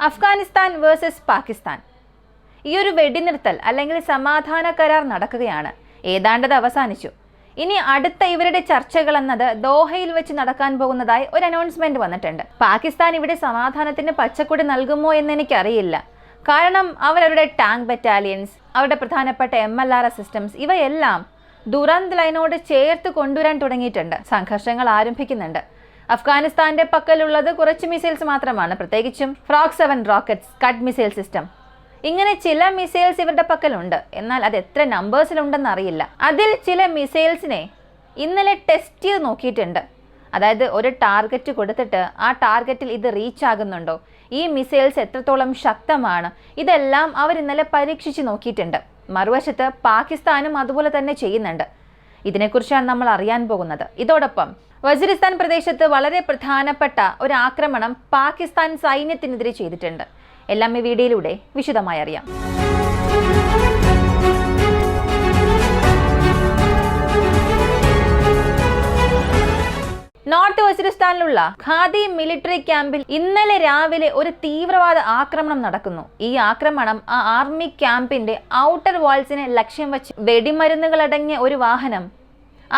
Afghanistan versus Pakistan. ഈ ഒരു വെടിനിർത്തൽ അല്ലെങ്കിൽ സമാധാന കരാർ നടക്കുകയാണ്. ഏതാണ്ടത് അവസാനിച്ചു. ഇനി അടുത്ത ഇവരുടെ ചർച്ചകൾ എന്നത് ദോഹയിൽ വെച്ച് നടക്കാൻ പോകുന്നതായി ഒരു അനൗൺസ്മെന്റ് വന്നിട്ടുണ്ട്. പാകിസ്ഥാൻ ഇവിടെ സമാധാനത്തിന് പച്ചക്കൊടി നൽകുമോ എന്ന് എനിക്കറിയില്ല. കാരണം അവരുടെ ടാങ്ക് ബറ്റാലിയൻസ്, അവരുടെ പ്രധാനപ്പെട്ട MLRS സിസ്റ്റംസ് ഇവയെല്ലാം ദുരന്ത് ലൈനോട് ചേർത്ത് കൊണ്ടുവരാൻ തുടങ്ങിയിട്ടുണ്ട്. സംഘർഷങ്ങൾ ആരംഭിക്കുന്നുണ്ട്. അഫ്ഗാനിസ്ഥാന്റെ പക്കലുള്ളത് കുറച്ച് മിസൈൽസ് മാത്രമാണ്, പ്രത്യേകിച്ചും frog 7 rockets, Scud missile system. ഇങ്ങനെ ചില മിസൈൽസ് ഇവരുടെ പക്കലുണ്ട്. എന്നാൽ അത് എത്ര നമ്പേഴ്സിലുണ്ടെന്ന് അറിയില്ല. അതിൽ ചില മിസൈൽസിനെ ഇന്നലെ ടെസ്റ്റ് ചെയ്ത് നോക്കിയിട്ടുണ്ട്. അതായത് ഒരു ടാർഗറ്റ് കൊടുത്തിട്ട് ആ ടാർഗറ്റിൽ ഇത് റീച്ച് ആകുന്നുണ്ടോ, ഈ മിസൈൽസ് എത്രത്തോളം ശക്തമാണ്, ഇതെല്ലാം അവർ ഇന്നലെ പരീക്ഷിച്ച് നോക്കിയിട്ടുണ്ട്. മറുവശത്ത് പാകിസ്ഥാനും അതുപോലെ തന്നെ ചെയ്യുന്നുണ്ട്. ഇതിനെക്കുറിച്ചാണ് നമ്മൾ അറിയാൻ പോകുന്നത്. ഇതോടൊപ്പം വസീറിസ്ഥാൻ പ്രദേശത്ത് വളരെ പ്രധാനപ്പെട്ട ഒരു ആക്രമണം പാകിസ്ഥാൻ സൈന്യത്തിനെതിരെ ചെയ്തിട്ടുണ്ട്. എല്ലാം ഈ വീഡിയോയിലൂടെ വിശദമായി അറിയാം. നോർത്ത് വസീറിസ്ഥാനിലുള്ള ഖാദി മിലിറ്ററി ക്യാമ്പിൽ ഇന്നലെ രാവിലെ ഒരു തീവ്രവാദ ആക്രമണം നടക്കുന്നു. ഈ ആക്രമണം ആ ആർമി ക്യാമ്പിന്റെ ഔട്ടർ വാൾസിനെ ലക്ഷ്യം വെച്ച് വെടിമരുന്നുകളടങ്ങിയ ഒരു വാഹനം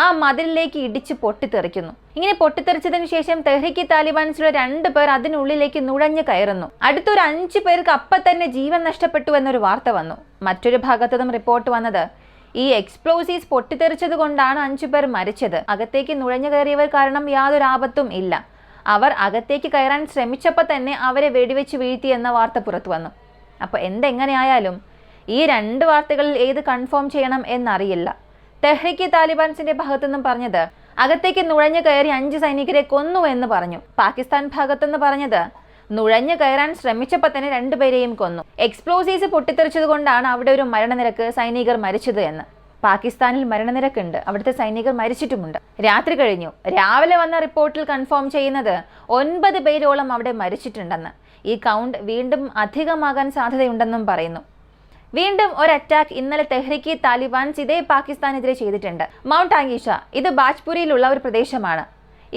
ആ മതിലിലേക്ക് ഇടിച്ച് പൊട്ടിത്തെറിക്കുന്നു. ഇങ്ങനെ പൊട്ടിത്തെറിച്ചതിനു ശേഷം തെഹ്രിക്ക് താലിബാൻസിലുള്ള 2 പേർ അതിനുള്ളിലേക്ക് നുഴഞ്ഞു കയറുന്നു. അടുത്തൊരു 5 പേർക്ക് അപ്പം തന്നെ ജീവൻ നഷ്ടപ്പെട്ടു എന്നൊരു വാർത്ത വന്നു. മറ്റൊരു ഭാഗത്തുനിന്നും റിപ്പോർട്ട് വന്നത് ഈ എക്സ്പ്ലോസീവ്സ് പൊട്ടിത്തെറിച്ചത് കൊണ്ടാണ് 5 പേർ മരിച്ചത്. അകത്തേക്ക് നുഴഞ്ഞു കയറിയവർ കാരണം യാതൊരു ആപത്തും ഇല്ല. അവർ അകത്തേക്ക് കയറാൻ ശ്രമിച്ചപ്പോൾ തന്നെ അവരെ വെടിവെച്ച് വീഴ്ത്തി എന്ന വാർത്ത പുറത്തു വന്നു. അപ്പോൾ എന്തെങ്ങനെയായാലും ഈ 2 വാർത്തകളിൽ ഏത് കൺഫേം ചെയ്യണം എന്നറിയില്ല. തെഹ്രിക്ക് താലിബാൻസിന്റെ ഭാഗത്തുനിന്നും പറഞ്ഞത് അകത്തേക്ക് നുഴഞ്ഞു കയറി 5 സൈനികരെ കൊന്നു എന്ന് പറഞ്ഞു. പാകിസ്ഥാൻ ഭാഗത്തുനിന്ന് പറഞ്ഞത് നുഴഞ്ഞു കയറാൻ ശ്രമിച്ചപ്പോൾ തന്നെ 2 പേരെയും കൊന്നു. എക്സ്പ്ലോസീവ്സ് പൊട്ടിത്തെറിച്ചത് കൊണ്ടാണ് അവിടെ ഒരു മരണനിരക്ക്, സൈനികർ മരിച്ചത് എന്ന്. പാകിസ്ഥാനിൽ മരണനിരക്കുണ്ട്, അവിടുത്തെ സൈനികർ മരിച്ചിട്ടുമുണ്ട്. രാത്രി കഴിഞ്ഞു. രാവിലെ വന്ന റിപ്പോർട്ടിൽ കൺഫേം ചെയ്യുന്നത് 9 പേരോളം അവിടെ മരിച്ചിട്ടുണ്ടെന്ന്. ഈ കൗണ്ട് വീണ്ടും അധികമാകാൻ സാധ്യതയുണ്ടെന്നും പറയുന്നു. വീണ്ടും ഒരു അറ്റാക്ക് ഇന്നലെ തെഹ്രിക്ക് താലിബാൻസ് ഇതേ പാകിസ്ഥാനെതിരെ ചെയ്തിട്ടുണ്ട്. മൗണ്ട് ആഗീഷ, ഇത് ബാജ്പുരിയിലുള്ള ഒരു പ്രദേശമാണ്.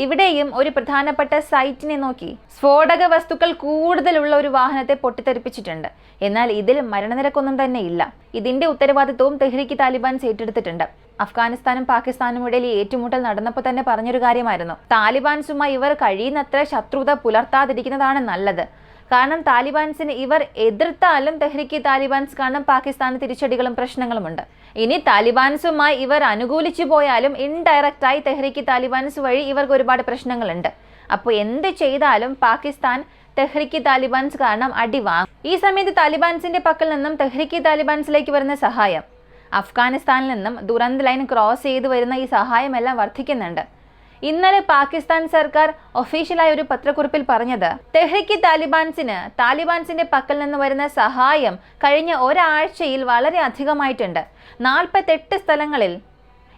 ഇവിടെയും ഒരു പ്രധാനപ്പെട്ട സൈറ്റിനെ നോക്കി സ്ഫോടക വസ്തുക്കൾ കൂടുതലുള്ള ഒരു വാഹനത്തെ പൊട്ടിത്തെറിപ്പിച്ചിട്ടുണ്ട്. എന്നാൽ ഇതിൽ മരണനിരക്കൊന്നും തന്നെ ഇല്ല. ഇതിന്റെ ഉത്തരവാദിത്വവും തെഹ്രിക്ക് താലിബാൻസ് ഏറ്റെടുത്തിട്ടുണ്ട്. അഫ്ഗാനിസ്ഥാനും പാകിസ്ഥാനും ഇടയിൽ ഏറ്റുമുട്ടൽ നടന്നപ്പോൾ തന്നെ പറഞ്ഞൊരു കാര്യമായിരുന്നു, താലിബാൻസുമായി ഇവർ കഴിയുന്നത്ര ശത്രുത പുലർത്താതിരിക്കുന്നതാണ് നല്ലത്. കാരണം താലിബാൻസിന് ഇവർ എതിർത്താലും തെഹ്രിക്ക് താലിബാൻസ് കാരണം പാകിസ്ഥാന് തിരിച്ചടികളും പ്രശ്നങ്ങളുമുണ്ട്. ഇനി താലിബാൻസുമായി ഇവർ അനുകൂലിച്ചു പോയാലും ഇൻഡയറക്റ്റായി തെഹ്രിക്ക് താലിബാൻസ് വഴി ഇവർക്ക് ഒരുപാട് പ്രശ്നങ്ങളുണ്ട്. അപ്പോൾ എന്ത് ചെയ്താലും പാകിസ്ഥാൻ തെഹ്രിക്ക് താലിബാൻസ് കാരണം അടി വാങ്ങും. ഈ സമയത്ത് താലിബാൻസിന്റെ പക്കൽ നിന്നും തെഹ്രിക്ക് താലിബാൻസിലേക്ക് വരുന്ന സഹായം, അഫ്ഗാനിസ്ഥാനിൽ നിന്നും ദുരന്ത് ലൈൻ ക്രോസ് ചെയ്ത് വരുന്ന ഈ സഹായമെല്ലാം വർദ്ധിക്കുന്നുണ്ട്. ഇന്നലെ പാകിസ്ഥാൻ സർക്കാർ ഒഫീഷ്യലായ ഒരു പത്രക്കുറിപ്പിൽ പറഞ്ഞത് തെഹ്രിക്ക് താലിബാൻസിന്റെ പക്കൽ നിന്ന് വരുന്ന സഹായം കഴിഞ്ഞ ഒരാഴ്ചയിൽ വളരെ അധികമായിട്ടുണ്ട്. 48 സ്ഥലങ്ങളിൽ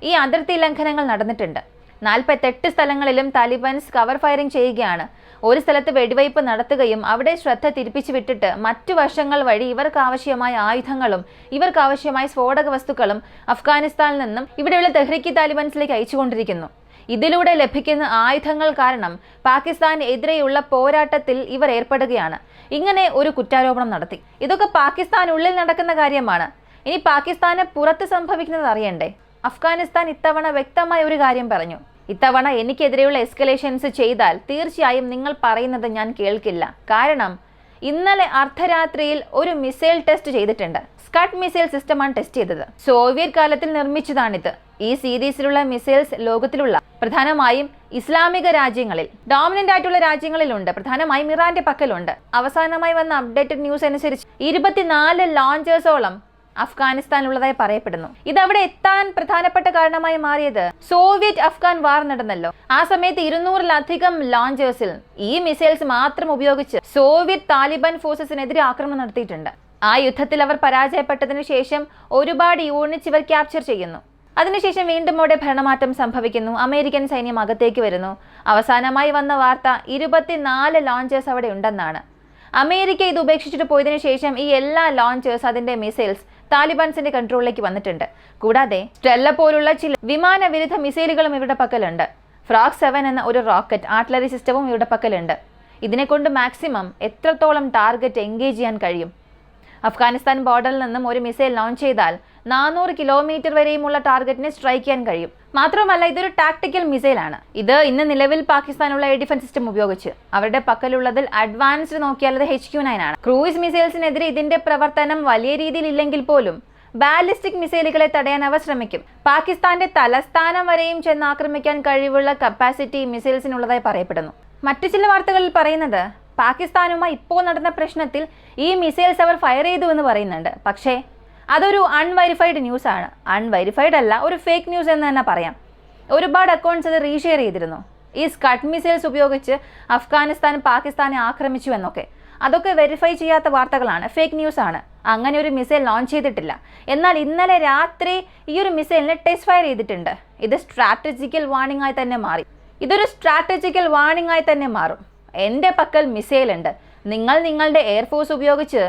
ഈ അതിർത്തി ലംഘനങ്ങൾ നടന്നിട്ടുണ്ട്. 48 സ്ഥലങ്ങളിലും താലിബാൻസ് കവർ ഫയറിംഗ് ചെയ്യുകയാണ്. ഒരു സ്ഥലത്ത് വെടിവയ്പ് നടത്തുകയും അവിടെ ശ്രദ്ധ തിരിപ്പിച്ചു വിട്ടിട്ട് മറ്റു വശങ്ങൾ വഴി ഇവർക്ക് ആവശ്യമായ ആയുധങ്ങളും ഇവർക്ക് ആവശ്യമായ സ്ഫോടക വസ്തുക്കളും അഫ്ഗാനിസ്ഥാനിൽ നിന്നും ഇവിടെയുള്ള തെഹ്രിക്ക് താലിബാൻസിലേക്ക് അയച്ചുകൊണ്ടിരിക്കുന്നു. ഇതിലൂടെ ലഭിക്കുന്ന ആയുധങ്ങൾ കാരണം പാകിസ്ഥാന് എതിരെയുള്ള പോരാട്ടത്തിൽ ഇവർ ഏർപ്പെടുകയാണ്. ഇങ്ങനെ ഒരു കുറ്റാരോപണം നടത്തി. ഇതൊക്കെ പാകിസ്ഥാനുള്ളിൽ നടക്കുന്ന കാര്യമാണ്. ഇനി പാകിസ്ഥാന് പുറത്ത് സംഭവിക്കുന്നത് അറിയണ്ടേ? അഫ്ഗാനിസ്ഥാൻ ഇത്തവണ വ്യക്തമായ ഒരു കാര്യം പറഞ്ഞു, ഇത്തവണ എനിക്കെതിരെയുള്ള എസ്കലേഷൻസ് ചെയ്താൽ തീർച്ചയായും നിങ്ങൾ പറയുന്നത് ഞാൻ കേൾക്കില്ല. കാരണം ഇന്നലെ അർദ്ധരാത്രിയിൽ ഒരു മിസൈൽ ടെസ്റ്റ് ചെയ്തിട്ടുണ്ട്. സ്കഡ് മിസൈൽ സിസ്റ്റമാണ് ടെസ്റ്റ് ചെയ്തത്. സോവിയറ്റ് കാലത്തിൽ നിർമ്മിച്ചതാണിത്. ഈ സീരീസിലുള്ള മിസൈൽസ് ലോകത്തിലുള്ള പ്രധാനമായും ഇസ്ലാമിക രാജ്യങ്ങളിൽ, ഡോമിനന്റ് ആയിട്ടുള്ള രാജ്യങ്ങളിലുണ്ട്. പ്രധാനമായും ഇറാന്റെ പക്കലുണ്ട്. അവസാനമായി വന്ന അപ്ഡേറ്റഡ് ന്യൂസ് അനുസരിച്ച് 24 ലോഞ്ചേഴ്സോളം അഫ്ഗാനിസ്ഥാനുള്ളതായി പറയപ്പെടുന്നു. ഇതവിടെ എത്താൻ പ്രധാനപ്പെട്ട കാരണമായി മാറിയത് സോവിയറ്റ് അഫ്ഗാൻ വാർ നടന്നല്ലോ. ആ സമയത്ത് 200-ലധികം ലോഞ്ചേഴ്സിൽ ഈ മിസൈൽസ് മാത്രം ഉപയോഗിച്ച് സോവിയറ്റ് താലിബാൻ ഫോഴ്സസിനെതിരെ ആക്രമണം നടത്തിയിട്ടുണ്ട്. ആ യുദ്ധത്തിൽ അവർ പരാജയപ്പെട്ടതിനു ശേഷം ഒരുപാട് യൂണിറ്റ്സ് ഇവർ ക്യാപ്ചർ ചെയ്യുന്നു. അതിനുശേഷം വീണ്ടും അവിടെ ഭരണമാറ്റം സംഭവിക്കുന്നു. അമേരിക്കൻ സൈന്യം അകത്തേക്ക് വരുന്നു. അവസാനമായി വന്ന വാർത്ത 24 ലോഞ്ചേഴ്സ് അവിടെ ഉണ്ടെന്നാണ്. അമേരിക്ക ഇത് ഉപേക്ഷിച്ചിട്ട് പോയതിനു ശേഷം ഈ എല്ലാ ലോഞ്ചേഴ്സ്, അതിന്റെ മിസൈൽസ് താലിബാൻസിന്റെ കൺട്രോളിലേക്ക് വന്നിട്ടുണ്ട്. കൂടാതെ സ്റ്റെല്ല പോലുള്ള ചില വിമാന വിരുദ്ധ മിസൈലുകളും ഇവരുടെ പക്കലുണ്ട്. ഫ്രോഗ് 7 എന്ന ഒരു റോക്കറ്റ് ആർട്ടിലറി സിസ്റ്റവും ഇവരുടെ പക്കലുണ്ട്. ഇതിനെക്കൊണ്ട് മാക്സിമം എത്രത്തോളം ടാർഗറ്റ് എൻഗേജ് ചെയ്യാൻ കഴിയും? അഫ്ഗാനിസ്ഥാൻ ബോർഡറിൽ നിന്നും ഒരു മിസൈൽ ലോഞ്ച് ചെയ്താൽ 400 കിലോമീറ്റർ വരെയുമുള്ള ടാർഗറ്റിനെ സ്ട്രൈക്ക് ചെയ്യാൻ കഴിയും. മാത്രമല്ല ഇതൊരു ടാക്ടിക്കൽ മിസൈലാണ്. ഇത് ഇന്ന് നിലവിൽ പാകിസ്ഥാനുള്ള എയർ ഡിഫൻസ് സിസ്റ്റം ഉപയോഗിച്ച് അവരുടെ പക്കലുള്ളതിൽ അഡ്വാൻസ്ഡ് നോക്കിയാൽ അത് HQ-9 ആണ്. ക്രൂയിസ് മിസൈൽസിനെതിരെ ഇതിന്റെ പ്രവർത്തനം വലിയ രീതിയിൽ ഇല്ലെങ്കിൽ പോലും ബാലിസ്റ്റിക് മിസൈലുകളെ തടയാൻ അവർ ശ്രമിക്കും. പാകിസ്ഥാന്റെ തലസ്ഥാനം വരെയും ചെന്ന് ആക്രമിക്കാൻ കഴിവുള്ള കപ്പാസിറ്റി മിസൈൽസിനുള്ളതായി പറയപ്പെടുന്നു. മറ്റു ചില വാർത്തകളിൽ പറയുന്നത് പാകിസ്ഥാനുമായി ഇപ്പോൾ നടന്ന പ്രശ്നത്തിൽ ഈ മിസൈൽസ് അവർ ഫയർ ചെയ്തു എന്ന് പറയുന്നുണ്ട്. പക്ഷേ അതൊരു അൺവെരിഫൈഡ് ന്യൂസ് ആണ്. അൺവെരിഫൈഡ് അല്ല, ഒരു ഫേക്ക് ന്യൂസ് എന്ന് തന്നെ പറയാം. ഒരുപാട് അക്കൗണ്ട്സ് അത് റീഷെയർ ചെയ്തിരുന്നു. ഈ സ്കഡ് മിസൈൽസ് ഉപയോഗിച്ച് അഫ്ഗാനിസ്ഥാൻ പാകിസ്ഥാനെ ആക്രമിച്ചു എന്നൊക്കെ. അതൊക്കെ വെരിഫൈ ചെയ്യാത്ത വാർത്തകളാണ്, ഫേക്ക് ന്യൂസ് ആണ്. അങ്ങനെ ഒരു മിസൈൽ ലോഞ്ച് ചെയ്തിട്ടില്ല. എന്നാൽ ഇന്നലെ രാത്രി ഈ ഒരു മിസൈലിന് ടെസ്റ്റ് ഫയർ ചെയ്തിട്ടുണ്ട്. ഇത് സ്ട്രാറ്റജിക്കൽ വാർണിംഗ് ആയി തന്നെ മാറി. ഇതൊരു സ്ട്രാറ്റജിക്കൽ വാർണിംഗ് ആയി തന്നെ മാറും. എൻ്റെ പക്കൽ മിസൈൽ ഉണ്ട്, നിങ്ങൾ നിങ്ങളുടെ എയർഫോഴ്സ് ഉപയോഗിച്ച്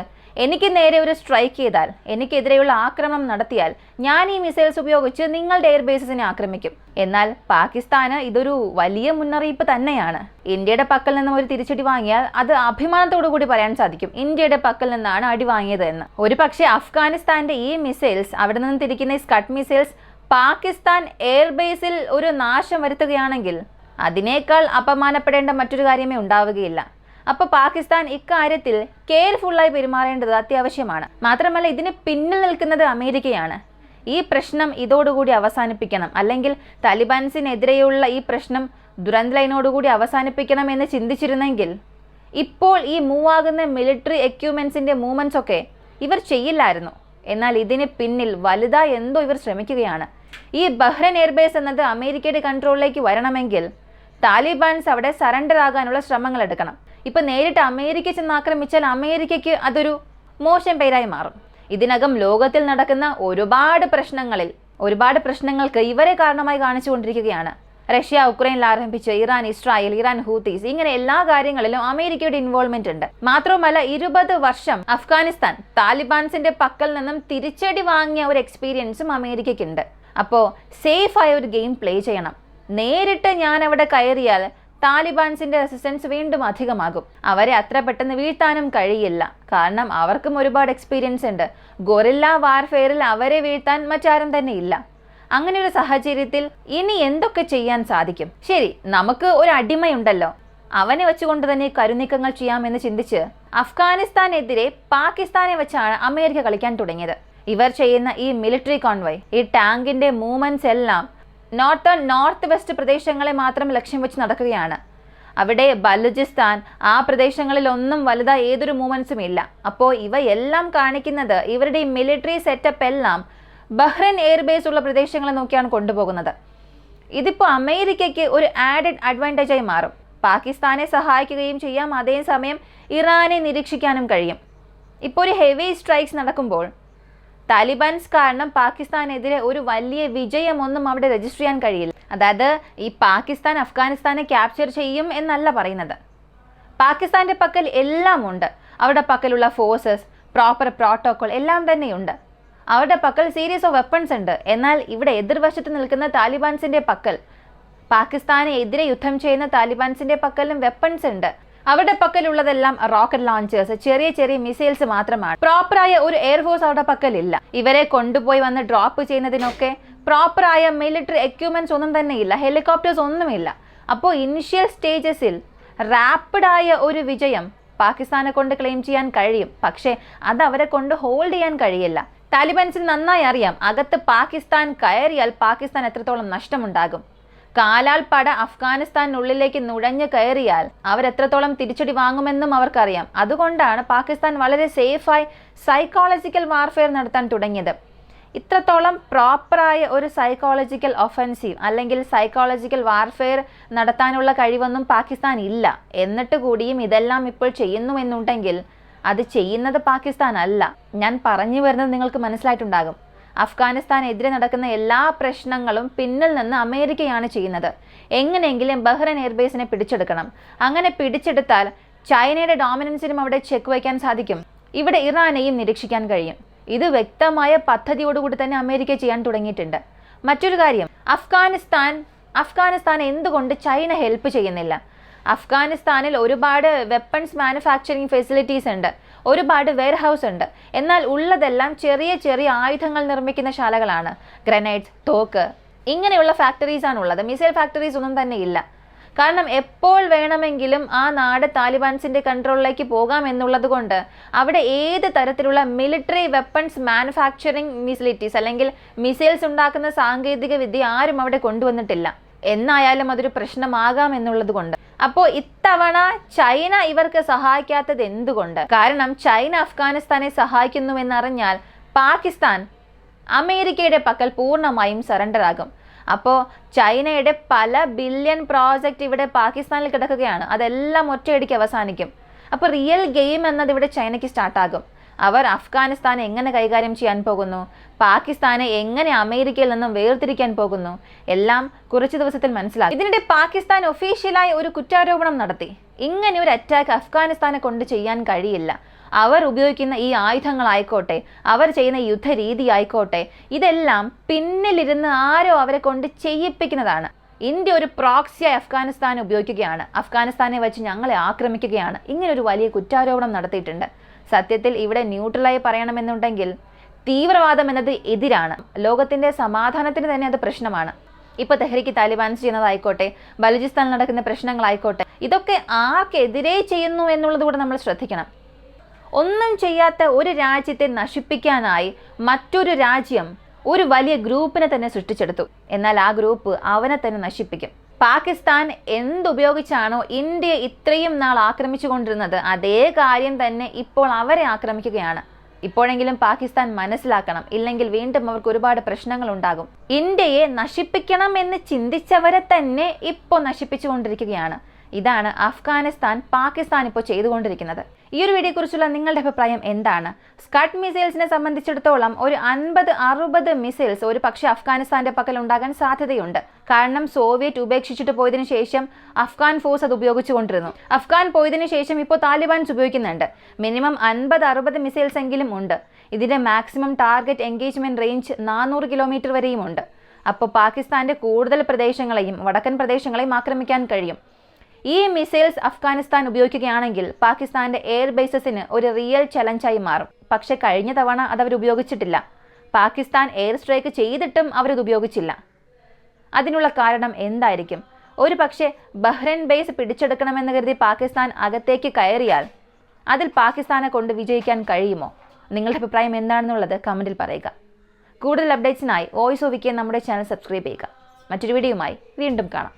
എനിക്ക് നേരെ ഒരു സ്ട്രൈക്ക് ചെയ്താൽ, എനിക്കെതിരെയുള്ള ആക്രമണം നടത്തിയാൽ ഞാൻ ഈ മിസൈൽസ് ഉപയോഗിച്ച് നിങ്ങളുടെ എയർബേസിനെ ആക്രമിക്കും. എന്നാൽ പാകിസ്ഥാന് ഇതൊരു വലിയ മുന്നറിയിപ്പ് തന്നെയാണ്. ഇന്ത്യയുടെ പക്കൽ നിന്നും ഒരു തിരിച്ചടി വാങ്ങിയാൽ അത് അഭിമാനത്തോടു കൂടി പറയാൻ സാധിക്കും, ഇന്ത്യയുടെ പക്കൽ നിന്നാണ് അടി വാങ്ങിയത് എന്ന്. ഒരു പക്ഷേ അഫ്ഗാനിസ്ഥാന്റെ ഈ മിസൈൽസ്, അവിടെ നിന്ന് തിരിക്കുന്ന ഈ സ്കഡ് മിസൈൽസ് പാകിസ്ഥാൻ എയർബേസിൽ ഒരു നാശം വരുത്തുകയാണെങ്കിൽ അതിനേക്കാൾ അപമാനപ്പെടേണ്ട മറ്റൊരു കാര്യമേ ഉണ്ടാവുകയില്ല. അപ്പോൾ പാകിസ്ഥാൻ ഇക്കാര്യത്തിൽ കെയർഫുള്ളായി പെരുമാറേണ്ടത് അത്യാവശ്യമാണ്. മാത്രമല്ല ഇതിന് പിന്നിൽ നിൽക്കുന്നത് അമേരിക്കയാണ്. ഈ പ്രശ്നം ഇതോടുകൂടി അവസാനിപ്പിക്കണം, അല്ലെങ്കിൽ താലിബാൻസിനെതിരെയുള്ള ഈ പ്രശ്നം ദുരന്ത ലൈനോടുകൂടി അവസാനിപ്പിക്കണം എന്ന് ചിന്തിച്ചിരുന്നെങ്കിൽ ഇപ്പോൾ ഈ മൂവാകുന്ന മിലിറ്ററി എക്യുപ്മെന്റ്സിന്റെ മൂവ്മെന്റ്സ് ഒക്കെ ഇവർ ചെയ്യില്ലായിരുന്നു. എന്നാൽ ഇതിന് പിന്നിൽ വലുതായി എന്തോ ഇവർ ശ്രമിക്കുകയാണ്. ഈ ബഹ്റൈൻ എയർബേസ് എന്നത് അമേരിക്കയുടെ കൺട്രോളിലേക്ക് വരണമെങ്കിൽ താലിബാൻസ് അവിടെ സറണ്ടർ ആകാനുള്ള ശ്രമങ്ങൾ എടുക്കണം. ഇപ്പൊ നേരിട്ട് അമേരിക്ക ചെന്ന് ആക്രമിച്ചാൽ അമേരിക്കയ്ക്ക് അതൊരു മോശം പേരായി മാറും. ഇതിനകം ലോകത്തിൽ നടക്കുന്ന ഒരുപാട് പ്രശ്നങ്ങൾക്ക് ഇവരെ കാരണമായി കാണിച്ചുകൊണ്ടിരിക്കുകയാണ്. റഷ്യ ഉക്രൈനിൽ ആരംഭിച്ച് ഇറാൻ ഇസ്രായേൽ, ഇറാൻ ഹൂത്തീസ്, ഇങ്ങനെ എല്ലാ കാര്യങ്ങളിലും അമേരിക്കയുടെ ഇൻവോൾവ്മെന്റ് ഉണ്ട്. മാത്രമല്ല 20 വർഷം അഫ്ഗാനിസ്ഥാൻ താലിബാൻസിന്റെ പക്കൽ നിന്നും തിരിച്ചടി വാങ്ങിയ ഒരു എക്സ്പീരിയൻസും അമേരിക്കയ്ക്കുണ്ട്. അപ്പോൾ സേഫായ ഒരു ഗെയിം പ്ലേ ചെയ്യണം. നേരിട്ട് ഞാൻ അവിടെ കയറിയാൽ താലിബാൻസിന്റെ റെസിസ്റ്റൻസ് വീണ്ടും അധികമാകും. അവരെ അത്ര പെട്ടെന്ന് വീഴ്ത്താനും കഴിയില്ല. കാരണം അവർക്കും ഒരുപാട് എക്സ്പീരിയൻസ് ഉണ്ട്. ഗൊറില്ല വാർഫെയറിൽ അവരെ വീഴ്ത്താൻ മറ്റാരും തന്നെ ഇല്ല. അങ്ങനെ ഒരു സാഹചര്യത്തിൽ ഇനി എന്തൊക്കെ ചെയ്യാൻ സാധിക്കും? ശരി, നമുക്ക് ഒരു അടിമയുണ്ടല്ലോ, അവനെ വെച്ചുകൊണ്ട് തന്നെ കരുനീക്കങ്ങൾ ചെയ്യാമെന്ന് ചിന്തിച്ച് അഫ്ഗാനിസ്ഥാനെതിരെ പാകിസ്ഥാനെ വെച്ചാണ് അമേരിക്ക കളിക്കാൻ തുടങ്ങിയത്. ഇവർ ചെയ്യുന്ന ഈ മിലിറ്ററി കോൺവോയ്, ഈ ടാങ്കിന്റെ മൂവ്മെന്റ്സ് എല്ലാം നോർത്ത് വെസ്റ്റ് പ്രദേശങ്ങളെ മാത്രം ലക്ഷ്യം വെച്ച് നടക്കുകയാണ്. അവിടെ ബലൂചിസ്ഥാൻ, ആ പ്രദേശങ്ങളിലൊന്നും വലുതായി ഏതൊരു മൂവ്മെന്റ്സും ഇല്ല. അപ്പോൾ ഇവയെല്ലാം കാണിക്കുന്നത് ഇവരുടെ ഈ മിലിറ്ററി സെറ്റപ്പ് എല്ലാം ബഹ്റൈൻ എയർബേസ് ഉള്ള പ്രദേശങ്ങളെ നോക്കിയാണ് കൊണ്ടുപോകുന്നത്. ഇതിപ്പോൾ അമേരിക്കയ്ക്ക് ഒരു ആഡഡ് അഡ്വാൻറ്റേജായി മാറും. പാകിസ്ഥാനെ സഹായിക്കുകയും ചെയ്യാം, അതേസമയം ഇറാനെ നിരീക്ഷിക്കാനും കഴിയും. ഇപ്പോൾ ഒരു ഹെവി സ്ട്രൈക്സ് നടക്കുമ്പോൾ താലിബാൻസ് കാരണം പാകിസ്ഥാനെതിരെ ഒരു വലിയ വിജയമൊന്നും അവിടെ രജിസ്റ്റർ ചെയ്യാൻ കഴിയില്ല. അതായത് ഈ പാകിസ്ഥാൻ അഫ്ഗാനിസ്ഥാനെ ക്യാപ്ചർ ചെയ്യും എന്നല്ല പറയുന്നത്. പാകിസ്ഥാന്റെ പക്കൽ എല്ലാം ഉണ്ട്. അവരുടെ പക്കലുള്ള ഫോഴ്സസ്, പ്രോപ്പർ പ്രോട്ടോകോൾ എല്ലാം തന്നെയുണ്ട്. അവരുടെ പക്കൽ സീരീസ് ഓഫ് വെപ്പൺസ് ഉണ്ട്. എന്നാൽ ഇവിടെ എതിർവശത്ത് നിൽക്കുന്ന താലിബാൻസിന്റെ പക്കൽ, പാകിസ്ഥാനെ എതിരെ യുദ്ധം ചെയ്യുന്ന താലിബാൻസിന്റെ പക്കലും വെപ്പൺസ് ഉണ്ട്. അവരുടെ പക്കലുള്ളതെല്ലാം റോക്കറ്റ് ലോഞ്ചേഴ്സ്, ചെറിയ ചെറിയ മിസൈൽസ് മാത്രമാണ്. പ്രോപ്പറായ ഒരു എയർഫോഴ്സ് അവരുടെ പക്കലില്ല. ഇവരെ കൊണ്ടുപോയി വന്ന് ഡ്രോപ്പ് ചെയ്യുന്നതിനൊക്കെ പ്രോപ്പറായ മിലിറ്ററി എക്യുപ്മെന്റ്സ് ഒന്നും തന്നെ ഇല്ല, ഹെലികോപ്റ്റേഴ്സ് ഒന്നുമില്ല. അപ്പോൾ ഇനിഷ്യൽ സ്റ്റേജസിൽ റാപ്പിഡായ ഒരു വിജയം പാകിസ്ഥാനെ കൊണ്ട് ക്ലെയിം ചെയ്യാൻ കഴിയും. പക്ഷേ അത് അവരെ കൊണ്ട് ഹോൾഡ് ചെയ്യാൻ കഴിയില്ല. താലിബാൻസിന് നന്നായി അറിയാം, അകത്ത് പാകിസ്ഥാൻ കയറിയാൽ പാകിസ്ഥാൻ എത്രത്തോളം നഷ്ടമുണ്ടാകും. കാലാൽ പട അഫ്ഗാനിസ്ഥാനുള്ളിലേക്ക് നുഴഞ്ഞു കയറിയാൽ അവരെത്രത്തോളം തിരിച്ചടി വാങ്ങുമെന്നും അവർക്കറിയാം. അതുകൊണ്ടാണ് പാകിസ്ഥാൻ വളരെ സേഫായി സൈക്കോളജിക്കൽ വാർഫെയർ നടത്താൻ തുടങ്ങിയത്. ഇത്രത്തോളം പ്രോപ്പറായ ഒരു സൈക്കോളജിക്കൽ ഒഫൻസീവ് അല്ലെങ്കിൽ സൈക്കോളജിക്കൽ വാർഫെയർ നടത്താനുള്ള കഴിവൊന്നും പാകിസ്ഥാൻ ഇല്ല. എന്നിട്ട് കൂടിയും ഇതെല്ലാം ഇപ്പോൾ ചെയ്യുന്നുവെന്നുണ്ടെങ്കിൽ അത് ചെയ്യുന്നത് പാകിസ്ഥാൻ അല്ല. ഞാൻ പറഞ്ഞു വരുന്നത് നിങ്ങൾക്ക് മനസ്സിലായിട്ടുണ്ടാകും. അഫ്ഗാനിസ്ഥാനെതിരെ നടക്കുന്ന എല്ലാ പ്രശ്നങ്ങളും പിന്നിൽ നിന്ന് അമേരിക്കയാണ് ചെയ്യുന്നത്. എങ്ങനെയെങ്കിലും ബഹ്റൈൻ എയർബേസിനെ പിടിച്ചെടുക്കണം. അങ്ങനെ പിടിച്ചെടുത്താൽ ചൈനയുടെ ഡോമിനൻസിനും അവിടെ ചെക്ക് വയ്ക്കാൻ സാധിക്കും. ഇവിടെ ഇറാനെയും നിരീക്ഷിക്കാൻ കഴിയും. ഇത് വ്യക്തമായ പദ്ധതിയോടുകൂടി തന്നെ അമേരിക്ക ചെയ്യാൻ തുടങ്ങിയിട്ടുണ്ട്. മറ്റൊരു കാര്യം, അഫ്ഗാനിസ്ഥാൻ എന്തുകൊണ്ട് ചൈന ഹെൽപ്പ് ചെയ്യുന്നില്ല? അഫ്ഗാനിസ്ഥാനിൽ ഒരുപാട് വെപ്പൺസ് മാനുഫാക്ചറിങ് ഫെസിലിറ്റീസ് ഉണ്ട്, ഒരുപാട് വെയർഹൗസ് ഉണ്ട്. എന്നാൽ ഉള്ളതെല്ലാം ചെറിയ ചെറിയ ആയുധങ്ങൾ നിർമ്മിക്കുന്ന ശാലകളാണ്. ഗ്രനേഡ്സ്, തോക്ക്, ഇങ്ങനെയുള്ള ഫാക്ടറീസ് ആണുള്ളത്. മിസൈൽ ഫാക്ടറീസ് ഒന്നും തന്നെ ഇല്ല. കാരണം എപ്പോൾ വേണമെങ്കിലും ആ നാട് താലിബാൻസിന്റെ കൺട്രോളിലേക്ക് പോകാം എന്നുള്ളത് കൊണ്ട് അവിടെ ഏത് തരത്തിലുള്ള മിലിറ്ററി വെപ്പൺസ് മാനുഫാക്ചറിങ് ഫെസിലിറ്റീസ് അല്ലെങ്കിൽ മിസൈൽസ് ഉണ്ടാക്കുന്ന സാങ്കേതിക വിദ്യ ആരും അവിടെ കൊണ്ടുവന്നിട്ടില്ല. എന്നായാലും അതൊരു പ്രശ്നമാകാം എന്നുള്ളത് കൊണ്ട്. അപ്പോൾ ഇത്തവണ ചൈന ഇവർക്ക് സഹായിക്കാത്തത് എന്തുകൊണ്ട്? കാരണം ചൈന അഫ്ഗാനിസ്ഥാനെ സഹായിക്കുന്നുവെന്നറിഞ്ഞാൽ പാകിസ്ഥാൻ അമേരിക്കയുടെ പക്കൽ പൂർണ്ണമായും സറണ്ടർ ആകും. അപ്പോൾ ചൈനയുടെ പല ബില്യൺ പ്രോജക്റ്റ് ഇവിടെ പാകിസ്ഥാനിൽ കിടക്കുകയാണ്. അതെല്ലാം ഒറ്റയടിക്ക് അവസാനിക്കും. അപ്പോൾ റിയൽ ഗെയിം എന്നത് ഇവിടെ ചൈനയ്ക്ക് സ്റ്റാർട്ടാകും. അവർ അഫ്ഗാനിസ്ഥാനെ എങ്ങനെ കൈകാര്യം ചെയ്യാൻ പോകുന്നു, പാകിസ്ഥാനെ എങ്ങനെ അമേരിക്കയിൽ നിന്നും വേർതിരിക്കാൻ പോകുന്നു, എല്ലാം കുറച്ച് ദിവസത്തിൽ മനസ്സിലാകും. ഇതിനിടെ പാകിസ്ഥാൻ ഒഫീഷ്യലായി ഒരു കുറ്റാരോപണം നടത്തി. ഇങ്ങനെ ഒരു അറ്റാക്ക് അഫ്ഗാനിസ്ഥാനെ കൊണ്ട് ചെയ്യാൻ കഴിയില്ല. അവർ ഉപയോഗിക്കുന്ന ഈ ആയുധങ്ങളായിക്കോട്ടെ, അവർ ചെയ്യുന്ന യുദ്ധരീതി ആയിക്കോട്ടെ, ഇതെല്ലാം പിന്നിലിരുന്ന് ആരോ അവരെ കൊണ്ട് ചെയ്യിപ്പിക്കുന്നതാണ്. ഇന്ത്യ ഒരു പ്രോക്സിയായി അഫ്ഗാനിസ്ഥാനെ ഉപയോഗിക്കുകയാണ്, അഫ്ഗാനിസ്ഥാനെ വെച്ച് ഞങ്ങളെ ആക്രമിക്കുകയാണ്, ഇങ്ങനൊരു വലിയ കുറ്റാരോപണം നടത്തിയിട്ടുണ്ട്. സത്യത്തിൽ ഇവിടെ ന്യൂട്രലായി പറയണമെന്നുണ്ടെങ്കിൽ തീവ്രവാദം എന്നത് എതിരാണ്. ലോകത്തിന്റെ സമാധാനത്തിന് തന്നെ അത് പ്രശ്നമാണ്. ഇപ്പൊ തെഹ്രീക്ക് താലിബാൻസ് ചെയ്യുന്നതായിക്കോട്ടെ, ബലൂചിസ്ഥാനിൽ നടക്കുന്ന പ്രശ്നങ്ങളായിക്കോട്ടെ, ഇതൊക്കെ ആർക്കെതിരെ ചെയ്യുന്നു എന്നുള്ളത് കൂടെ നമ്മൾ ശ്രദ്ധിക്കണം. ഒന്നും ചെയ്യാത്ത ഒരു രാജ്യത്തെ നശിപ്പിക്കാനായി മറ്റൊരു രാജ്യം ഒരു വലിയ ഗ്രൂപ്പിനെ തന്നെ സൃഷ്ടിച്ചെടുത്തു. എന്നാൽ ആ ഗ്രൂപ്പ് അവനെ തന്നെ നശിപ്പിക്കും. പാകിസ്ഥാൻ എന്തുപയോഗിച്ചാണോ ഇന്ത്യ ഇത്രയും നാൾ ആക്രമിച്ചു കൊണ്ടിരുന്നത്, അതേ കാര്യം തന്നെ ഇപ്പോൾ അവരെ ആക്രമിക്കുകയാണ്. ഇപ്പോഴെങ്കിലും പാകിസ്ഥാൻ മനസ്സിലാക്കണം, ഇല്ലെങ്കിൽ വീണ്ടും അവർക്ക് ഒരുപാട് പ്രശ്നങ്ങൾ ഉണ്ടാകും. ഇന്ത്യയെ നശിപ്പിക്കണം എന്ന് ചിന്തിച്ചവരെ തന്നെ ഇപ്പോൾ നശിപ്പിച്ചുകൊണ്ടിരിക്കുകയാണ്. ഇതാണ് അഫ്ഗാനിസ്ഥാൻ പാകിസ്ഥാൻ ഇപ്പോൾ ചെയ്തുകൊണ്ടിരിക്കുന്നത്. ഈ ഒരു വീഡിയോയെക്കുറിച്ചുള്ള നിങ്ങളുടെ അഭിപ്രായം എന്താണ്? സ്കഡ് മിസൈൽസിനെ സംബന്ധിച്ചിടത്തോളം ഒരു 50-60 മിസൈൽസ് ഒരു പക്ഷേ അഫ്ഗാനിസ്ഥാന്റെ പക്കൽ ഉണ്ടാകാൻ സാധ്യതയുണ്ട്. കാരണം സോവിയറ്റ് ഉപേക്ഷിച്ചിട്ട് പോയതിനു ശേഷം അഫ്ഗാൻ ഫോഴ്സ് അത് ഉപയോഗിച്ചുകൊണ്ടിരുന്നു. അഫ്ഗാൻ പോയതിനു ശേഷം ഇപ്പോൾ താലിബാൻസ് ഉപയോഗിക്കുന്നുണ്ട്. മിനിമം 50-60 മിസൈൽസ് എങ്കിലും ഉണ്ട്. ഇതിന്റെ maximum target engagement range 400 kilometre വരെയും ഉണ്ട്. അപ്പോൾ പാകിസ്ഥാന്റെ കൂടുതൽ പ്രദേശങ്ങളെയും വടക്കൻ പ്രദേശങ്ങളെയും ആക്രമിക്കാൻ കഴിയും. ഈ മിസൈൽസ് അഫ്ഗാനിസ്ഥാൻ ഉപയോഗിക്കുകയാണെങ്കിൽ പാകിസ്ഥാന്റെ എയർ ബേസസിന് ഒരു റിയൽ ചലഞ്ചായി മാറും. പക്ഷെ കഴിഞ്ഞ തവണ അതവർ ഉപയോഗിച്ചിട്ടില്ല. പാകിസ്ഥാൻ എയർ സ്ട്രൈക്ക് ചെയ്തിട്ടും അവരത് ഉപയോഗിച്ചില്ല. അതിനുള്ള കാരണം എന്തായിരിക്കും? ഒരു പക്ഷേ ബഹ്റൈൻ ബേസ് പിടിച്ചെടുക്കണമെന്ന് കരുതി പാകിസ്ഥാൻ അകത്തേക്ക് കയറിയാൽ അതിൽ പാകിസ്ഥാനെ കൊണ്ട് വിജയിക്കാൻ കഴിയുമോ? നിങ്ങളുടെ അഭിപ്രായം എന്താണെന്നുള്ളത് കമന്റിൽ പറയുക. കൂടുതൽ അപ്ഡേറ്റ്സിനായി വോയിസ് ഓഫ് വിക്കിയെ നമ്മുടെ ചാനൽ സബ്സ്ക്രൈബ് ചെയ്യുക. മറ്റൊരു വീഡിയോയുമായി വീണ്ടും കാണാം.